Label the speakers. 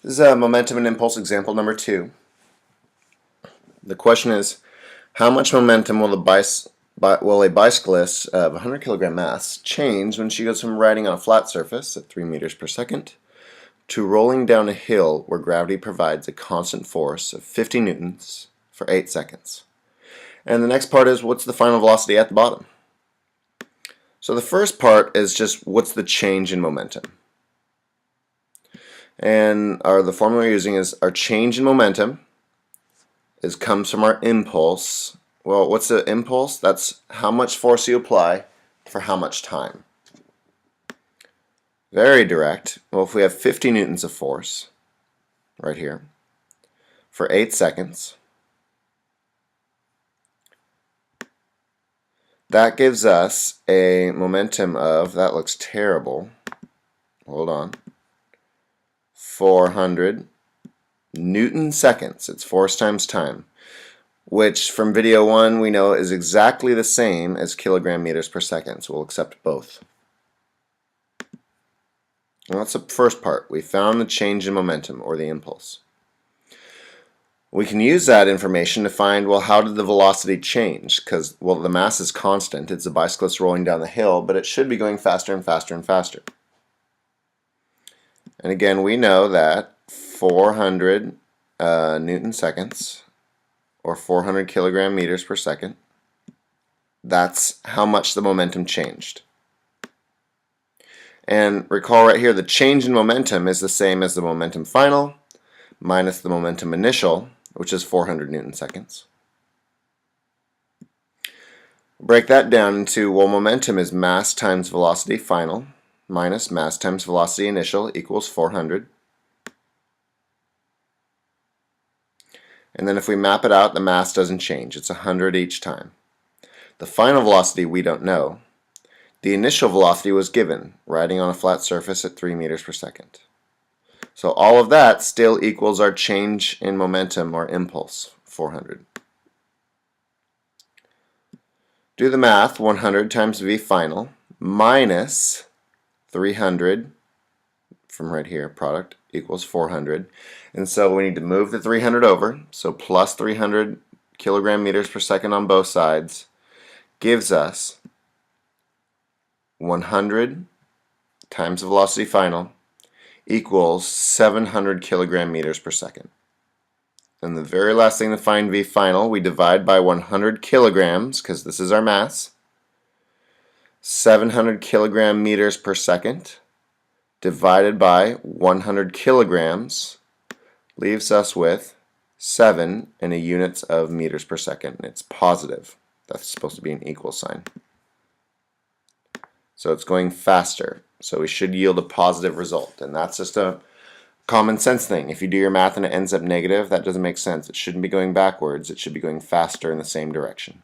Speaker 1: This is momentum and impulse example number 2. The question is, how much momentum will a bicyclist of 100 kilogram mass change when she goes from riding on a flat surface at 3 meters per second to rolling down a hill where gravity provides a constant force of 50 newtons for 8 seconds? And the next part is, what's the final velocity at the bottom? So the first part is just what's the change in momentum. And the formula we're using is our change in momentum comes from our impulse. Well, what's the impulse? That's how much force you apply for how much time. Very direct. Well, if we have 50 newtons of force right here for 8 seconds, that gives us a momentum of, that looks terrible, hold on, 400 Newton seconds. It's force times time, which from video 1 we know is exactly the same as kilogram meters per second, so we'll accept both. And that's the first part. We found the change in momentum, or the impulse. We can use that information to find, well, how did the velocity change? Because, well, the mass is constant. It's a bicyclist rolling down the hill, but it should be going faster and faster and faster. And again, we know that 400 Newton seconds, or 400 kilogram meters per second, that's how much the momentum changed. And recall right here, the change in momentum is the same as the momentum final minus the momentum initial, which is 400 Newton seconds. Break that down into, well, momentum is mass times velocity final minus mass times velocity initial equals 400. And then if we map it out, the mass doesn't change. It's 100 each time. The final velocity we don't know. The initial velocity was given, riding on a flat surface at 3 meters per second. So all of that still equals our change in momentum, or impulse, 400. Do the math. 100 times v final minus 300 from right here, product, equals 400. And so we need to move the 300 over, so plus 300 kilogram meters per second on both sides gives us 100 times the velocity final equals 700 kilogram meters per second. And the very last thing to find v final, we divide by 100 kilograms, because this is our mass. 700 kilogram meters per second divided by 100 kilograms leaves us with 7 in a units of meters per second. It's positive. That's supposed to be an equal sign. So it's going faster. So we should yield a positive result. And that's just a common sense thing. If you do your math and it ends up negative, that doesn't make sense. It shouldn't be going backwards. It should be going faster in the same direction.